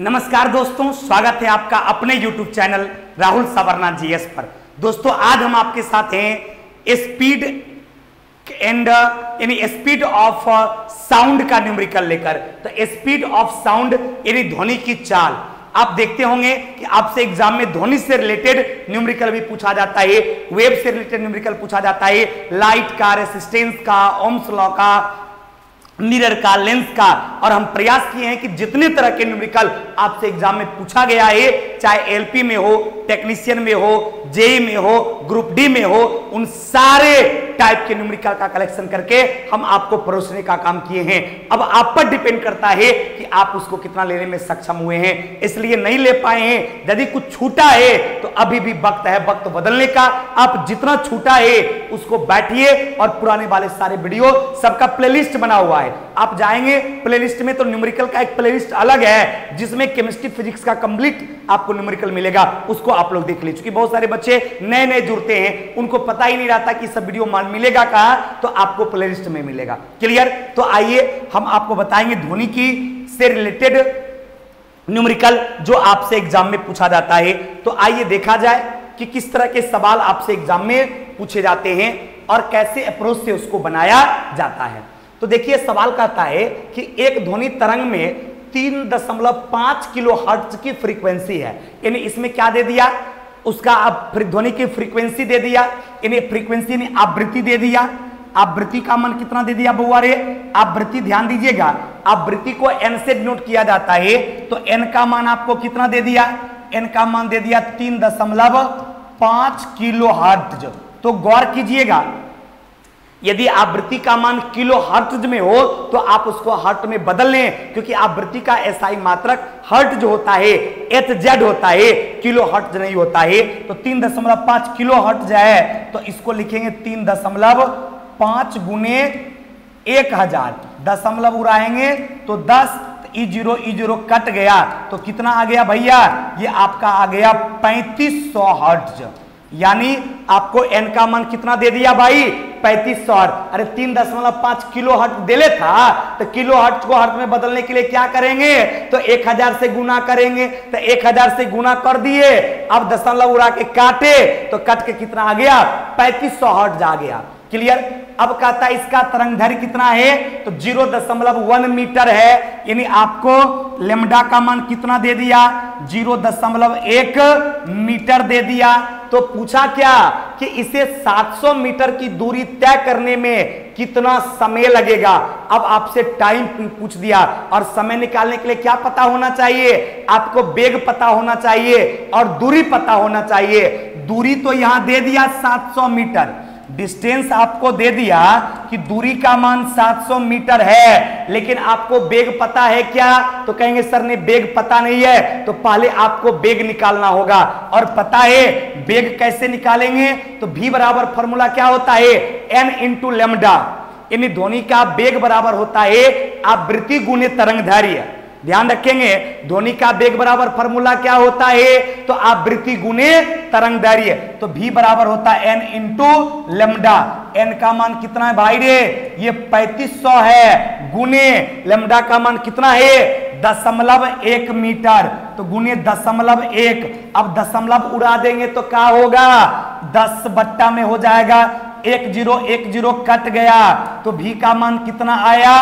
नमस्कार दोस्तों, स्वागत है आपका अपने YouTube चैनल राहुल सवरना जीएस पर। दोस्तों आज हम आपके साथ हैं स्पीड एंड यानी स्पीड ऑफ साउंड का न्यूमेरिकल लेकर। तो स्पीड ऑफ साउंड यानी ध्वनि की चाल। आप देखते होंगे कि आपसे एग्जाम में ध्वनि से रिलेटेड न्यूमेरिकल भी पूछा जाता है, वेव से रिलेटेड न्यूमेरिकल पूछा जाता है, लाइट का, रेसिस्टेंस का, ओम्स लॉ का, मिरर का, लेंस का। और हम प्रयास किए हैं कि जितने तरह के न्यूमेरिकल आपसे एग्जाम में पूछा गया है, चाहे एलपी में हो, टेक्नीशियन में हो, जेई में हो, ग्रुप डी में हो, उन सारे टाइप के न्यूमेरिकल का कलेक्शन करके हम आपको परोसने का काम किए हैं। अब आप पर डिपेंड करता है कि आप उसको कितना लेने में सक्षम हुए हैं, इसलिए नहीं ले पाए हैं। यदि कुछ छूटा है तो अभी भी वक्त है वक्त बदलने का। आप जितना छूटा है उसको बैठिए और पुराने वाले सारे वीडियो सबका प्लेलिस्ट बना हुआ है, आप जाएंगे प्लेलिस्ट में तो न्यूमेरिकल का एक प्लेलिस्ट अलग है जिसमें केमिस्ट्री फिजिक्स का कंप्लीट आपको न्यूमेरिकल मिलेगा, उसको आप लोग देख लीजिए। क्योंकि बहुत सारे बच्चे नए नए जुड़ते हैं, उनको पता ही नहीं रहता कि सब वीडियो मिलेगा कहां, तो आपको प्लेलिस्ट में मिलेगा। क्लियर? तो आइए हम आपको बताएंगे ध्वनि की से रिलेटेड न्यूमेरिकल जो आपसे एग्जाम में पूछा जाता है। तो आइए देखा जाए कि किस तरह के सवाल आपसे एग्जाम में पूछे जाते हैं और कैसे अप्रोच से उसको बनाया जाता है। तो देखिए सवाल कहता है कि एक ध्वनि तरंग में 3.5 किलो हर्ट्ज की फ्रीक्वेंसी है, यानी इसमें क्या दे दिया, उसका अब ध्वनि की फ्रीक्वेंसी दे दिया, यानी फ्रीक्वेंसी ने आवृत्ति दे दिया। आवृत्ति का मान कितना दे दिया बउआ रे? आवृत्ति ध्यान दीजिएगा, आवृत्ति को n से डिनोट किया जाता है, तो n का मान आपको कितना दे दिया? n का मान दे दिया 3.5 किलो हर्ट्ज। तो गौर कीजिएगा, यदि आवृत्ति का मान किलो हर्ट्ज में हो तो आप उसको हर्ट में बदल लें, क्योंकि आवृत्ति का एसआई मात्रक हर्ट जो होता है एच होता है, किलो हर्ट्ज नहीं होता है। तो 3.5 किलो हर्ट्ज है, तो इसको लिखेंगे 3.5 गुने 1000, दशमलव उड़ाएंगे तो 10, ई जीरो कट गया, तो कितना आ गया भैया? ये आपका आ गया 3500 हर्ट्ज। यानी आपको n का मान कितना दे दिया भाई? 3500। अरे 3.5 किलो हर्ट्ज देले था, तो किलो हर्ट्ज को हर्ट्ज में बदलने के लिए क्या करेंगे? तो 1000 से गुना करेंगे, तो 1000 से गुना कर दिए। अब दशमलव उड़ा के काटे तो कट के कितना आ गया? 3500 हर्ट्ज आ गया। क्लियर? अब कहता है इसका तरंगदैर्घ्य कितना है? तो 0.1 मीटर है, यानी आपको लेमडा का मान कितना दे दिया? 0.1 मीटर दे दिया। तो पूछा क्या कि इसे 700 मीटर की दूरी तय करने में कितना समय लगेगा। अब आपसे टाइम पूछ दिया, और समय निकालने के लिए क्या पता होना चाहिए? आपको वेग पता होना चाहिए और दूरी पता होना चाहिए। दूरी तो यहां दे दिया 700 मीटर, डिस्टेंस आपको दे दिया कि दूरी का मान 700 मीटर है, लेकिन आपको वेग पता है क्या? तो कहेंगे सर ने वेग पता नहीं है। तो पहले आपको वेग निकालना होगा, और पता है वेग कैसे निकालेंगे? तो v बराबर फॉर्मूला क्या होता है? n इंटू लेमडा, यानी ध्वनि का वेग बराबर होता है आवृत्ति गुने तरंगदैर्घ्य। ध्यान रखेंगे, ध्वनि का वेग बराबर फॉर्मूला क्या होता है? तो आवृत्ति गुने तरंगदैर्घ्य। तो v बराबर होता है n इंटू लेमडा। n का मान कितना है भाई रे? ये 3500 है, गुने लेमडा का मान कितना है? 0.1 मीटर, तो गुने 0.1। अब दशमलव उड़ा देंगे तो क्या होगा? 10 बट्टा में हो जाएगा, 10 कट गया, तो v का मान कितना आया?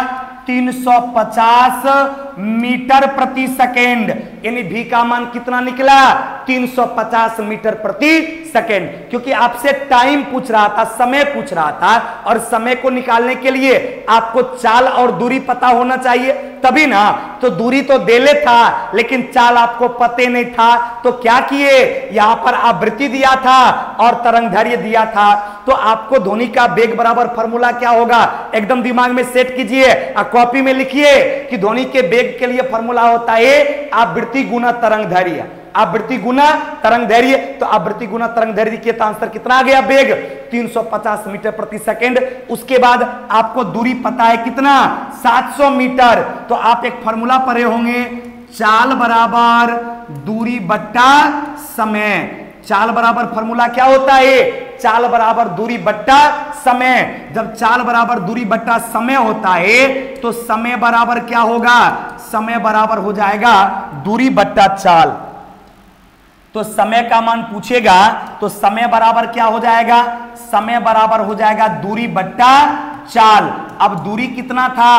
350 मीटर प्रति सेकेंड, यानी v का मान कितना निकला? 350 मीटर प्रति सेकेंड। क्योंकि आपसे टाइम पूछ रहा था, समय पूछ रहा था, और समय को निकालने के लिए आपको चाल और दूरी पता होना चाहिए तभी ना। तो दूरी तो देले था, लेकिन चाल आपको पते नहीं था, तो क्या किए? यहां पर आवृत्ति दिया था और तरंगदैर्घ्य दिया था। तो आपको ध्वनि का वेग बराबर फॉर्मूला क्या होगा? एकदम दिमाग में सेट कीजिए, कॉपी में लिखिए कि ध्वनि के वेग के लिए फॉर्मूला होता है आवृत्ति गुना तरंगदैर्घ्य। आवृत्ति गुना तरंगदैर्घ्य, तो आवृत्ति गुना तरंगदैर्घ्य के आंसर कितना आ गया? वेग 350 मीटर प्रति सेकेंड। उसके बाद आपको दूरी पता है कितना? 700 मीटर। तो आप एक फॉर्मूला पढ़े होंगे, चाल बराबर दूरी बट्टा समय। चाल बराबर फॉर्मूला क्या होता है? चाल बराबर दूरी बट्टा समय, जब चाल बराबर दूरी बट्टा समय होता है तो समय बराबर क्या होगा, समय बराबर हो जाएगा दूरी बट्टा चाल। तो समय का मान पूछेगा तो समय बराबर क्या हो जाएगा, समय बराबर हो जाएगा दूरी बट्टा चाल। अब दूरी कितना था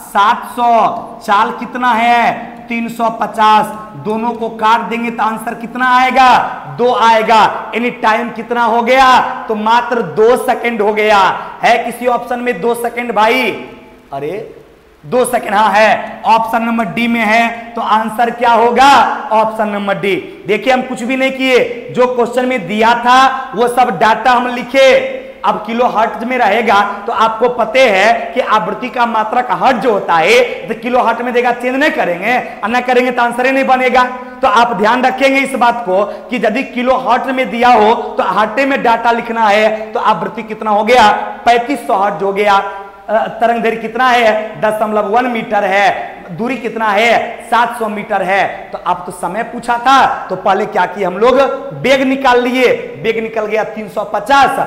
700, चाल कितना है 350, दोनों को काट देंगे तो आंसर कितना आएगा 2 आएगा। यानी टाइम कितना हो गया, तो मात्र 2 सेकंड हो गया। है किसी ऑप्शन में 2 सेकंड भाई, अरे 2 सेकंड, हाँ है, ऑप्शन नंबर डी में है, तो आंसर क्या होगा ऑप्शन नंबर डी। देखिए हम कुछ भी नहीं किए, जो क्वेश्चन में दिया था वो सब डाटा हम लिखे। अब किलो हर्ट्ज में रहेगा तो आपको पता है कि आवृत्ति का मात्रक हर्ट्ज जो होता है तो किलो हर्ट्ज में देगा, चेंज नहीं करेंगे, और ना करेंगे तो आंसर ही नहीं बनेगा। तो आप ध्यान रखेंगे इस बात को कि यदि किलो हर्ट्ज में दिया हो तो हर्ट्ज में डाटा लिखना है, तो आवृत्ति कितना हो गया 3500 हर्ट्ज हो गया। तरंग दैर्घ्य कितना है 0.1 मीटर है, दूरी कितना है 700 मीटर है। तो अब तो समय पूछा था तो पहले क्या किया हम लोग, बेग निकाल लिए, बेग निकल गया 350,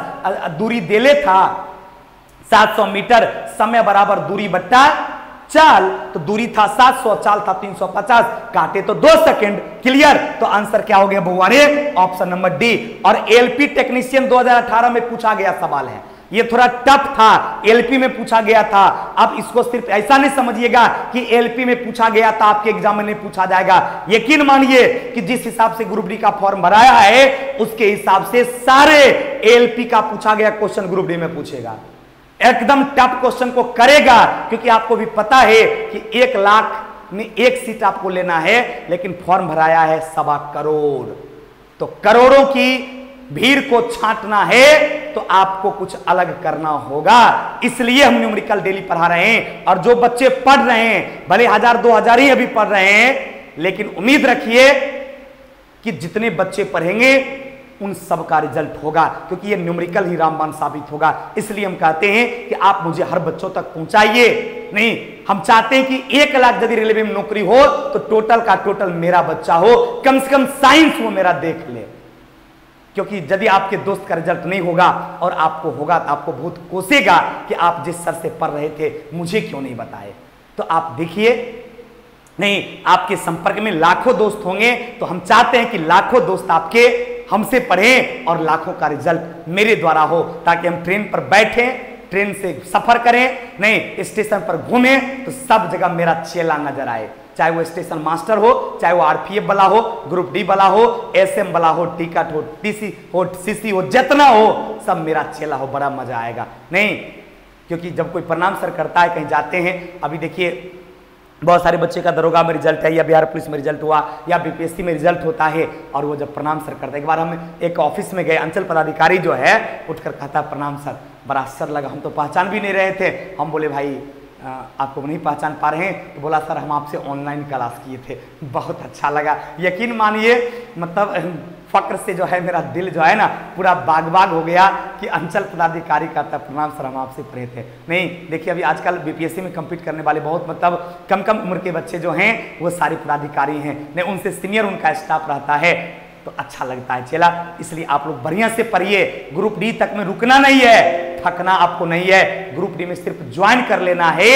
दूरी देले था 700 मीटर, समय बराबर दूरी बट्टा चाल, तो दूरी था 700, चाल था 350, काटे तो 2 सेकंड। क्लियर, तो आंसर क्या हो गया बउआरे ऑप्शन नंबर डी। और एलपी टेक्नीशियन 2018 में पूछा गया सवाल है, ये थोड़ा टफ था, एलपी में पूछा गया था। अब इसको सिर्फ ऐसा नहीं समझिएगा कि एलपी में पूछा गया था आपके एग्जाम में नहीं पूछा जाएगा। यकीन मानिए कि जिस हिसाब से ग्रुप डी का फॉर्म भराया है उसके हिसाब से सारे एलपी का पूछा गया क्वेश्चन ग्रुप डी में पूछेगा, एकदम टफ क्वेश्चन को करेगा। क्योंकि आपको भी पता है कि 1 लाख में 1 सीट आपको लेना है, लेकिन फॉर्म भराया है 1.25 करोड़। तो करोड़ों की भीड़ को छांटना है तो आपको कुछ अलग करना होगा। इसलिए हम न्यूमेरिकल डेली पढ़ा रहे हैं। और जो बच्चे पढ़ रहे हैं, भले 1000-2000 ही अभी पढ़ रहे हैं, लेकिन उम्मीद रखिए कि जितने बच्चे पढ़ेंगे उन सब का रिजल्ट होगा, क्योंकि ये न्यूमेरिकल ही रामबाण साबित होगा। इसलिए हम कहते हैं कि आप मुझे हर बच्चों तक पहुंचाइए। नहीं, हम चाहते हैं कि 1 लाख यदि रेलवे में नौकरी हो तो टोटल का टोटल मेरा बच्चा हो, कम से कम साइंस वो मेरा देख ले। क्योंकि यदि आपके दोस्त का रिजल्ट नहीं होगा और आपको होगा तो आपको बहुत कोसेगा कि आप जिस सर से पढ़ रहे थे मुझे क्यों नहीं बताए। तो आप देखिए, नहीं, आपके संपर्क में लाखों दोस्त होंगे, तो हम चाहते हैं कि लाखों दोस्त आपके हमसे पढ़ें और लाखों का रिजल्ट मेरे द्वारा हो, ताकि हम ट्रेन पर बैठें, ट्रेन से सफर करें, नहीं स्टेशन पर घूमें तो सब जगह मेरा चेला नजर आए। चाहे वो स्टेशन मास्टर हो, चाहे वो आरपीएफ वाला हो, ग्रुप डी वाला हो, एसएम वाला हो, टिकट हो, टीसी हो, सीसी हो, जितना हो सब मेरा चेला हो, बड़ा मजा आएगा। नहीं, क्योंकि जब कोई प्रणाम सर करता है, कहीं जाते हैं, अभी देखिए बहुत सारे बच्चे का दरोगा में रिजल्ट है, या बिहार पुलिस में रिजल्ट हुआ, या बीपीएससी में रिजल्ट होता है, और वो जब प्रणाम सर करता है। एक बार हम एक ऑफिस में गए, अंचल पदाधिकारी जो है उठकर कहता प्रणाम सर, बड़ा असर लगा, हम तो पहचान भी नहीं रहे थे। हम बोले भाई आपको नहीं पहचान पा रहे हैं? तो बोला सर हम आपसे ऑनलाइन क्लास किए थे, बहुत अच्छा लगा। यकीन मानिए मतलब फक्र से जो है मेरा दिल जो है ना पूरा बाग बाग हो गया कि अंचल पदाधिकारी का था प्रणाम सर हम आपसे पढ़े थे। नहीं देखिए, अभी आजकल बीपीएससी में कम्पीट करने वाले बहुत मतलब कम कम उम्र के बच्चे जो हैं वो सारे पदाधिकारी हैं, नहीं उनसे सीनियर उनका स्टाफ रहता है, तो अच्छा लगता है चला। इसलिए आप लोग बढ़िया से पढ़िए, ग्रुप डी तक में रुकना नहीं है, थकना आपको नहीं है, ग्रुप डी में सिर्फ ज्वाइन कर लेना है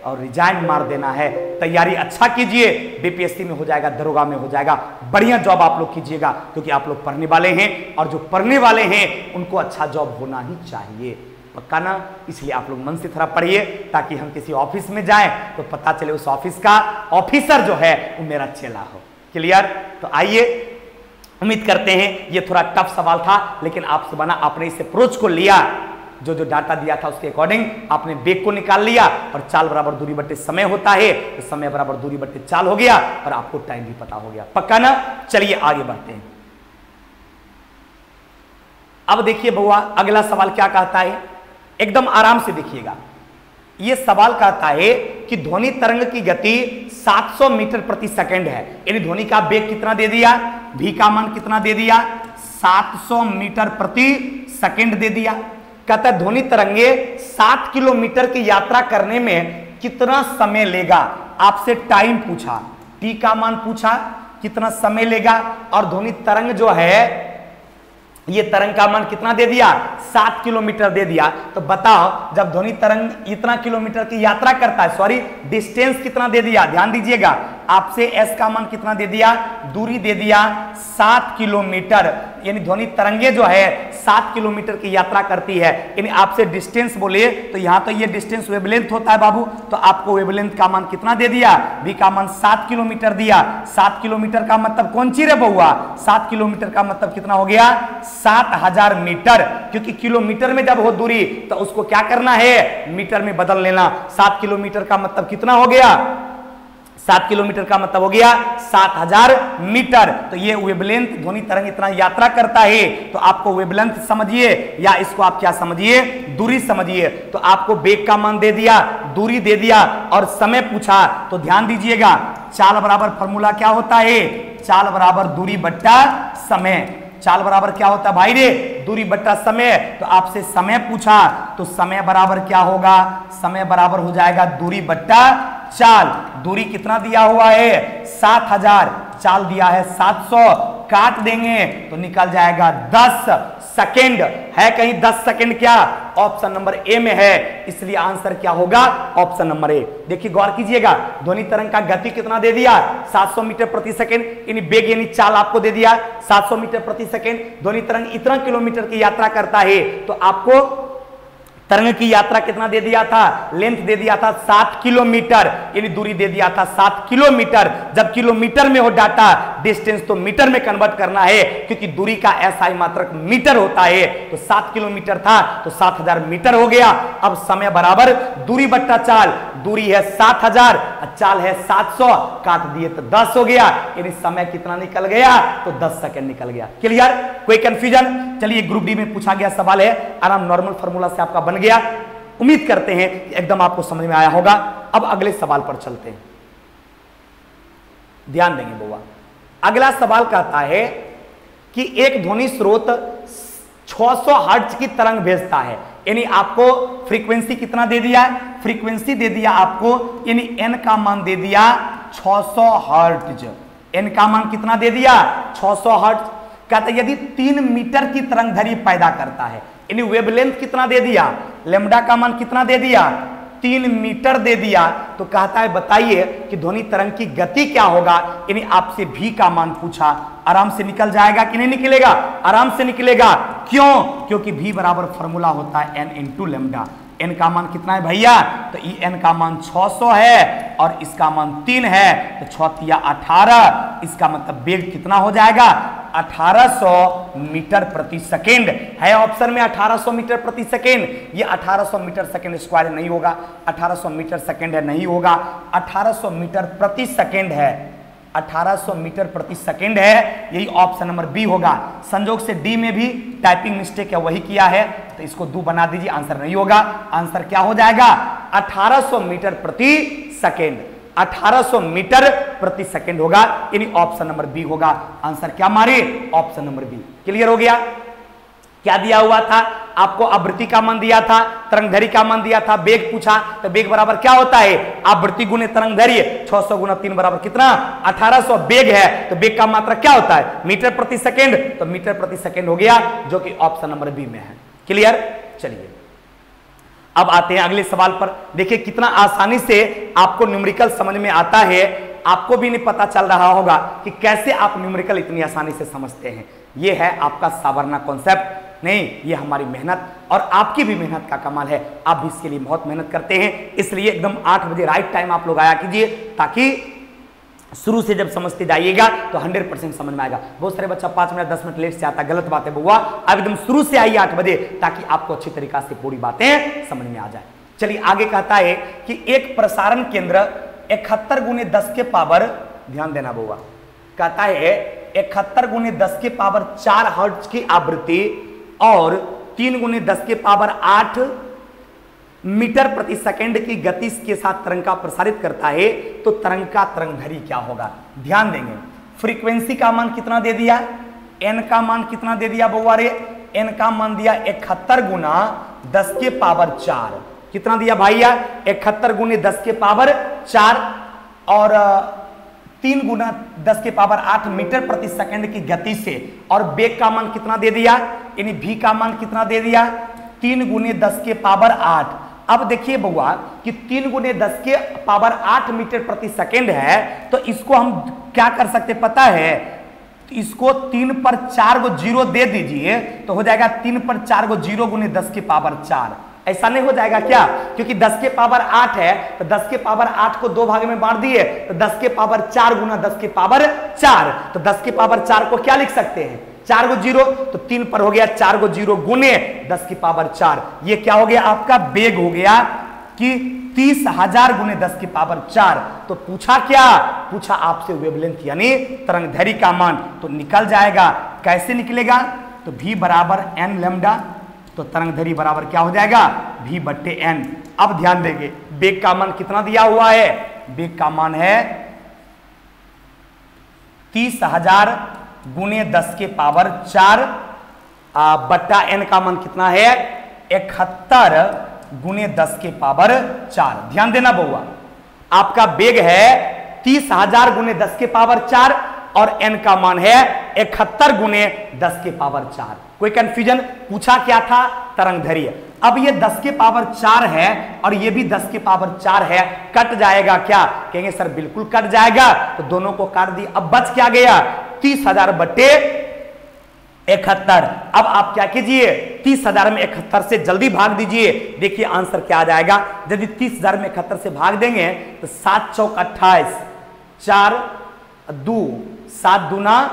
और रिजाइन मार देना है। तैयारी अच्छा कीजिए, बीपीएससी में हो जाएगा, दरोगा में हो जाएगा, बढ़िया जॉब आप लोग कीजिएगा, क्योंकि आप लोग पढ़ने वाले हैं और जो पढ़ने वाले हैं उनको अच्छा जॉब होना ही चाहिए, पक्का ना। इसलिए आप लोग मन से थोड़ा पढ़िए ताकि हम किसी ऑफिस में जाएं तो पता चले उस ऑफिस का ऑफिसर जो है वो मेरा चेला हो। क्लियर? तो आइए, उम्मीद करते हैं ये थोड़ा टफ सवाल था, लेकिन आपसे बना, आपने इस अप्रोच को लिया, जो जो डाटा दिया था उसके अकॉर्डिंग आपने बेग को निकाल लिया, और चाल बराबर दूरी बट्टे समय होता है तो समय बराबर दूरी बट्टे चाल हो गया, और आपको टाइम भी पता हो गया, पक्का ना। चलिए आगे बढ़ते हैं। अब देखिए बउआ, अगला सवाल क्या कहता है, एकदम आराम से देखिएगा। यह सवाल कहता है कि ध्वनि तरंग की गति 700 मीटर प्रति सेकंड है, यानी ध्वनि का वेग कितना दे दिया, v का मान कितना दे दिया, 700 मीटर प्रति सेकंड दे दिया। कहता है ध्वनि तरंगे 7 किलोमीटर की यात्रा करने में कितना समय लेगा। आपसे टाइम पूछा, t का मान पूछा, कितना समय लेगा, और ध्वनि तरंग जो है ये तरंग का मान कितना दे दिया, 7 किलोमीटर दे दिया। तो बताओ जब ध्वनि तरंग इतना किलोमीटर की यात्रा करता है, सॉरी डिस्टेंस कितना दे दिया, ध्यान दीजिएगा, आपसे एस का मान कितना दे दिया, दूरी दे दिया 7 किलोमीटर, यानी ध्वनि तरंगे जो है 7 किलोमीटर की यात्रा करती है। यानी आपसे डिस्टेंस बोले तो यहां तो ये डिस्टेंस वेवलेंथ होता है बाबू, तो आपको वेवलेंथ का मान कितना दे दिया, v का मान 7 किलोमीटर दिया। 7 किलोमीटर का मतलब कौन सी रे बउआ, 7 किलोमीटर का मतलब कितना हो गया, 7000 मीटर, क्योंकि किलोमीटर में जब हो दूरी तो उसको क्या करना है, मीटर में बदल लेना। 7 किलोमीटर का मतलब कितना हो गया, 7 किलोमीटर का मतलब हो गया 7000 मीटर। तो ये वेवलेंथ, ध्वनि तरंग इतना यात्रा करता है, तो आपको वेवलेंथ समझिए या इसको आप क्या समझिए, दूरी समझिए। तो आपको वेग का मान दे दिया, दूरी दे दिया और समय पूछा, तो ध्यान दीजिएगा चाल बराबर फॉर्मूला क्या होता है, चाल बराबर दूरी बट्टा समय। चाल बराबर क्या होता है भाई रे, दूरी बट्टा समय। तो आपसे समय पूछा तो समय बराबर क्या होगा, समय बराबर हो जाएगा दूरी बट्टा चाल। दूरी कितना दिया हुआ है, 7000, चाल दिया है 700, काट देंगे तो निकल जाएगा 10 सेकेंड। है कहीं 10 सेकेंड, क्या ऑप्शन नंबर ए में है, इसलिए आंसर क्या होगा, ऑप्शन नंबर ए। देखिए गौर कीजिएगा, ध्वनि तरंग का गति कितना दे दिया, 700 मीटर प्रति सेकेंड, यानी वेग यानी चाल आपको दे दिया 700 मीटर प्रति सेकेंड। ध्वनि तरंग इतना किलोमीटर की यात्रा करता है, तो आपको तरंग की यात्रा कितना दे दिया था, लेंथ दे दिया था 7 किलोमीटर, यानी दूरी दे दिया था 7 किलोमीटर। जब किलोमीटर में हो डाटा डिस्टेंस तो मीटर में कन्वर्ट करना है, क्योंकि दूरी का एसआई मात्रक मीटर होता है। तो 7 किलोमीटर था तो 7000 मीटर हो गया। अब समय बराबर दूरी बट्टा चाल, दूरी है 7000, चाल है 700, काट दिए तो 10 हो गया, यानी समय कितना निकल गया, तो 10 सेकेंड निकल गया। क्लियर, कोई कंफ्यूजन? चलिए ग्रुप डी में पूछा गया सवाल है, आराम नॉर्मल फार्मूला से आपका बन गया। उम्मीद करते हैं कि एकदम आपको समझ में आया होगा। अब अगले सवाल पर चलते हैं, ध्यान देंगे बुआ। अगला सवाल कहता है कि एक ध्वनि स्रोत 600 हर्ट्ज की तरंग भेजता है, यानी आपको फ्रीक्वेंसी कितना दे दिया है, फ्रीक्वेंसी दे दिया आपको, यानी एन का मान दे दिया 600 हर्ट्ज। एन का मान कितना दे दिया, 600 हर्ट्ज। कहता है यदि 3 मीटर की तरंग दैर्घ्य पैदा करता है, यानी वेवलेंथ कितना दे दिया, लैम्डा का मान कितना दे दिया, 3 मीटर दे दिया। तो कहता है बताइए कि ध्वनि तरंग की गति क्या होगा, यानी आपसे भी का मान पूछा। आराम से निकल जाएगा कि नहीं निकलेगा, आराम से निकलेगा। क्यों, क्योंकि भी बराबर फॉर्मूला होता है एन इंटू लैम्डा। एन का मान कितना है भैया, तो ई एन का मान 600 है और इसका मान 3 है, तो 6 या 18, इसका मतलब वेग कितना हो जाएगा, 1800 मीटर प्रति सेकेंड। है ऑप्शन में 1800 मीटर प्रति सेकेंड। ये 1800 मीटर सेकेंड स्क्वायर नहीं होगा, 1800 मीटर सेकेंड है, नहीं होगा, 1800 मीटर प्रति सेकेंड है, 1800 मीटर प्रति सेकेंड है, यही ऑप्शन नंबर बी होगा। संजोग से डी में भी टाइपिंग मिस्टेक है, वही किया है, तो इसको 2 बना दीजिए, आंसर नहीं होगा। आंसर क्या हो जाएगा, 1800 मीटर प्रति सेकेंड, 1800 मीटर प्रति सेकेंड होगा, यानी ऑप्शन नंबर बी होगा। आंसर क्या मारे, ऑप्शन नंबर बी। क्लियर हो गया। क्या दिया हुआ था आपको, आवृत्ति का मान दिया था, तरंगदैर्घ्य का मान दिया था, वेग पूछा, तो वेग बराबर क्या होता है, आवृत्ति गुणे तरंगदैर्घ्य, 600 गुना 3 बराबर कितना, 1800। वेग है तो वेग का मात्रा क्या होता है, मीटर प्रति सेकेंड, तो मीटर प्रति सेकेंड हो गया, जो कि ऑप्शन नंबर बी में है। क्लियर। चलिए अब आते हैं अगले सवाल पर। देखिए कितना आसानी से आपको न्यूमेरिकल समझ में आता है, आपको भी नहीं पता चल रहा होगा कि कैसे आप न्यूमेरिकल इतनी आसानी से समझते हैं। ये है आपका सावरना कॉन्सेप्ट, नहीं ये हमारी मेहनत और आपकी भी मेहनत का कमाल है। आप भी इसके लिए बहुत मेहनत करते हैं, इसलिए एकदम 8 बजे राइट टाइम आप लोग आया कीजिए, ताकि शुरू से जब समझते जाइएगा तो 100% समझ में आएगा। बहुत सारे बच्चा 5 मिनट 10 मिनट लेट से आता, गलत बात है बुआ। अब एकदम शुरू से आइए 8 बजे, ताकि आपको अच्छी तरीका से पूरी बातें समझ में आ जाए। चलिए आगे कहता है कि एक प्रसारण केंद्र 71 गुने 10 के पावर, ध्यान देना बुआ, कहता है 71 गुने 10 के पावर 4 हर्ट्ज की आवृत्ति और 3 गुने 10 के पावर 8 मीटर प्रति सेकंड की गति के साथ तरंग का प्रसारित करता है, तो तरंग का तरंगदैर्घ्य क्या होगा। ध्यान देंगे, फ्रीक्वेंसी का मान कितना दे दिया, एन का मान कितना दे दिया बउआ रे, एन का मान दिया 71 गुना 10 के पावर 4। कितना दिया भैया, 71 गुने 10 के पावर 4 और 3 गुना 10 के पावर 8 मीटर प्रति सेकंड की गति से, और वेग का मान कितना दे दिया, यानी v का मान कितना दे दिया, 3 गुने 10 के पावर 8। अब देखिए बउआ कि 3 गुने 10 के पावर 8 मीटर प्रति सेकंड है, तो इसको हम क्या कर सकते पता है, इसको 3 पर 4 गो जीरो दे दीजिए तो हो जाएगा 3 पर 4 गो जीरो गुने 10 के पावर 4। ऐसा नहीं हो जाएगा क्या, क्योंकि 10 के पावर 8 है तो 10 के पावर 8 को 2 भाग में बांट दिए तो 10 के पावर 4 गुना 10 के पावर 4, तो 10 के पावर 4 को क्या लिख सकते हैं, 4 गो जीरो, तो 3 पर हो गया 4 गो जीरो गुने 10 की पावर 4। ये क्या हो गया आपका वेग हो गया कि 30,000 गुने 10 की पावर 4। तो पूछा क्या, पूछा आपसे वेवलेंथ यानी तरंगदैर्घ्य का मान, तो निकल जाएगा। कैसे निकलेगा, तो v बराबर n लैम्डा, तो तरंगदैर्घ्य बराबर क्या हो जाएगा, v बट्टे n। अब ध्यान देंगे वेग का मान कितना दिया हुआ है, वेग का मान है 30,000 गुने 10 के पावर 4 बट्टा n का मान कितना है 71 गुने 10 के पावर 4। ध्यान देना बउआ, आपका वेग है 30,000 गुने 10 के पावर 4 और n का मान है 71 गुने 10 के पावर 4। कोई कंफ्यूजन, पूछा क्या था, तरंगदैर्घ्य। अब ये 10 के पावर 4 है और ये भी 10 के पावर 4 है, कट जाएगा क्या, कहेंगे सर बिल्कुल कट जाएगा, तो दोनों को काट दी। अब बच क्या गया, 30,000 बट्टे 71। अब आप क्या कीजिए, 30,000 में 71 से जल्दी भाग दीजिए, देखिए आंसर क्या आ जाएगा। यदि 30,000 में 71 से भाग देंगे तो 7 चौक 28, 4 2 7 दूना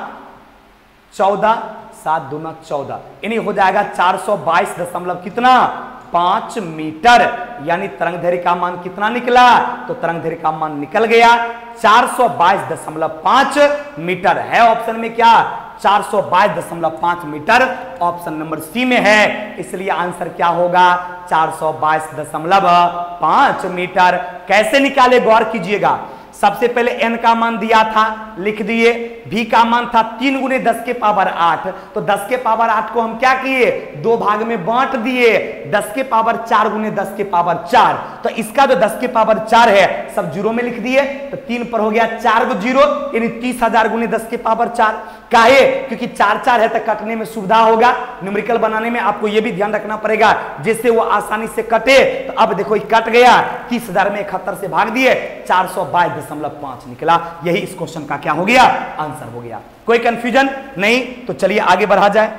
14, 7 दूना 14, यानी हो जाएगा 422 दशमलव कितना 5 मीटर। यानी तरंगदैर्घ्य का मान कितना निकला, तो तरंगदैर्घ्य का मान निकल गया 422.5 मीटर। है ऑप्शन में क्या, 422.5 मीटर, ऑप्शन नंबर सी में है, इसलिए आंसर क्या होगा 422.5 मीटर। कैसे निकाले गौर कीजिएगा, सबसे पहले n का मान दिया था, लिख दिए, v का मान था 3 गुने 10 के पावर 8, तो 10 के पावर 8 को हम क्या किए, 2 भाग में बांट दिए, 10 के पावर 4 गुने 10 के पावर 4, तो इसका जो 10 के पावर 4 है सब जीरो में लिख दिए, तो 3 पर हो गया 4 गो जीरो, यानी 30,000 गुने 10 के पावर 4। काहे, क्योंकि 4 है तो कटने में सुविधा होगा, न्यूमेरिकल बनाने में आपको यह भी ध्यान रखना पड़ेगा जिससे वो आसानी से कटे। तो अब देखो ये कट गया, 30,000 में 71 से भाग दिए, 422.5 निकला। यही इस क्वेश्चन का क्या हो गया, आंसर हो गया। कोई कंफ्यूजन नहीं, तो चलिए आगे बढ़ा जाए।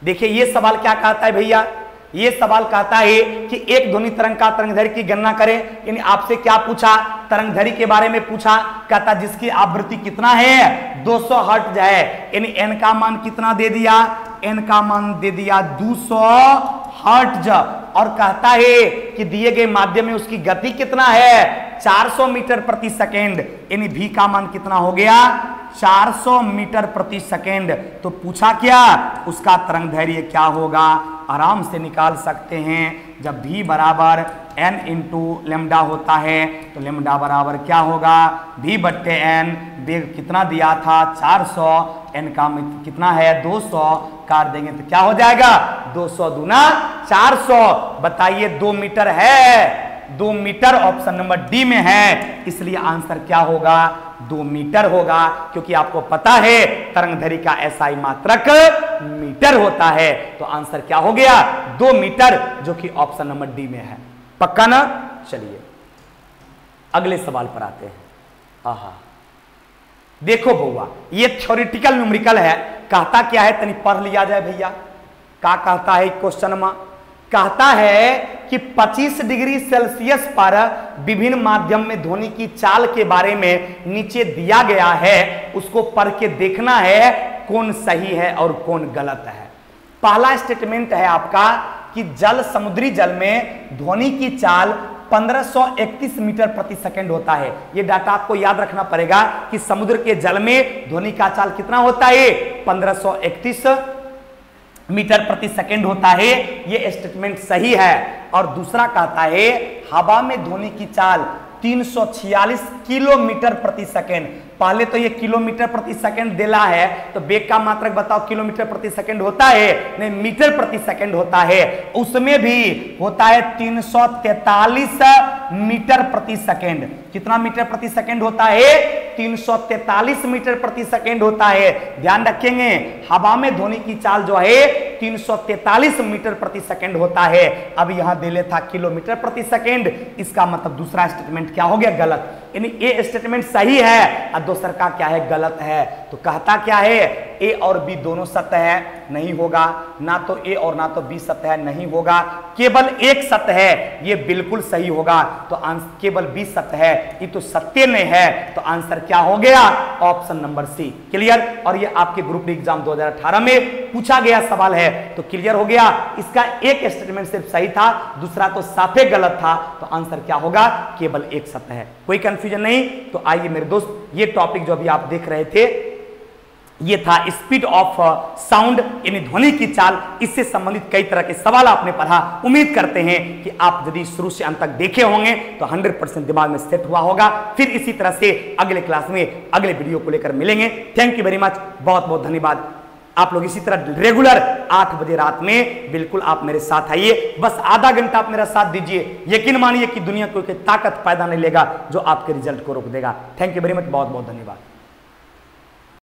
देखिए ये सवाल क्या कहता है भैया, ये सवाल कहता है कि एक ध्वनि तरंग का तरंगदैर्घ्य की गणना करें। यानी आपसे क्या पूछा, तरंगदैर्घ्य के बारे में पूछा, कहता जिसकी आवृत्ति कितना है 200 हर्ट्ज है, यानी n का मान कितना दे दिया, n का मान दे दिया 200 हर्ट्ज, और कहता है कि दिए गए माध्यम में उसकी गति कितना है 400 मीटर प्रति सेकेंड, यानी v का मान कितना हो गया 400 मीटर प्रति सेकेंड। तो पूछा क्या, उसका तरंगदैर्घ्य क्या होगा, आराम से निकाल सकते हैं। जब v बराबर n इंटू लेमडा होता है तो लेमडा बराबर क्या होगा v बट्टे n, वेग कितना दिया था 400, n का कितना है 200, काट देंगे तो क्या हो जाएगा 200 दूना 400। बताइए 2 मीटर है, 2 मीटर ऑप्शन नंबर डी में है, इसलिए आंसर क्या होगा 2 मीटर होगा, क्योंकि आपको पता है तरंगदैर्घ्य का एसआई मात्रक मीटर होता है। तो आंसर क्या हो गया 2 मीटर, जो कि ऑप्शन नंबर डी में है। पक्का ना। चलिए अगले सवाल पर आते हैं। आहा देखो बउआ, ये थ्योरेटिकल न्यूमेरिकल है, कहता क्या है तनी पढ़ लिया जाए भैया। क्या कहता है क्वेश्चन में, कहता है कि 25 डिग्री सेल्सियस पर विभिन्न माध्यम में ध्वनि की चाल के बारे में नीचे दिया गया है, उसको पढ़ के देखना है कौन सही है और कौन गलत है। पहला स्टेटमेंट है आपका कि जल, समुद्री जल में ध्वनि की चाल 1531 मीटर प्रति सेकंड होता है। यह डाटा आपको याद रखना पड़ेगा कि समुद्र के जल में ध्वनि का चाल कितना होता है 1531 मीटर प्रति सेकंड होता है। यह स्टेटमेंट सही है। और दूसरा कहता है हवा में ध्वनि की चाल 346 किलोमीटर प्रति सेकेंड। पहले तो ये किलोमीटर प्रति सेकंड देला है, तो वेग का मात्रक बताओ किलोमीटर प्रति सेकंड होता है, नहीं मीटर प्रति सेकंड होता है। उसमें भी होता है 343 मीटर प्रति सेकंड। कितना मीटर प्रति सेकंड होता है? 343 मीटर प्रति सेकंड होता है। ध्यान रखेंगे, हवा में ध्वनि की चाल जो है 343 मीटर प्रति सेकंड होता है। अब यहां दे था किलोमीटर प्रति सेकंड, इसका मतलब दूसरा स्टेटमेंट क्या हो गया? गलत। यानी ए स्टेटमेंट सही है और दूसरा का क्या है? गलत है। तो कहता क्या है? ए और बी दोनों सत्य है, नहीं होगा। ना तो ए और ना तो बी सत्य है, नहीं होगा। केवल एक सत्य है, ये बिल्कुल सही होगा। तो आंसर केवल बी सत्य है, ये तो सत्य नहीं है। तो आंसर क्या हो गया? Option number C. क्लियर? और ये आपके ग्रुप डी एग्जाम 2018 में पूछा गया सवाल है, तो क्लियर हो गया। इसका एक स्टेटमेंट सिर्फ सही था, दूसरा तो साफे गलत था। तो आंसर क्या होगा? केवल एक सत्य है। कोई कंफ्यूजन नहीं? तो आइए मेरे दोस्त, ये टॉपिक जो अभी आप देख रहे थे ये था स्पीड ऑफ साउंड यानी ध्वनि की चाल। इससे संबंधित कई तरह के सवाल आपने पढ़ा। उम्मीद करते हैं कि आप यदि शुरू से अंत तक देखे होंगे तो 100% दिमाग में सेट हुआ होगा। फिर इसी तरह से अगले क्लास में अगले वीडियो को लेकर मिलेंगे। थैंक यू वेरी मच, बहुत बहुत धन्यवाद। आप लोग इसी तरह रेगुलर 8 बजे रात में बिल्कुल आप मेरे साथ आइए। बस आधा घंटा आप मेरा साथ दीजिए, यकीन मानिए कि दुनिया कोई ताकत पैदा नहीं लेगा जो आपके रिजल्ट को रोक देगा। थैंक यू वेरी मच, बहुत बहुत धन्यवाद।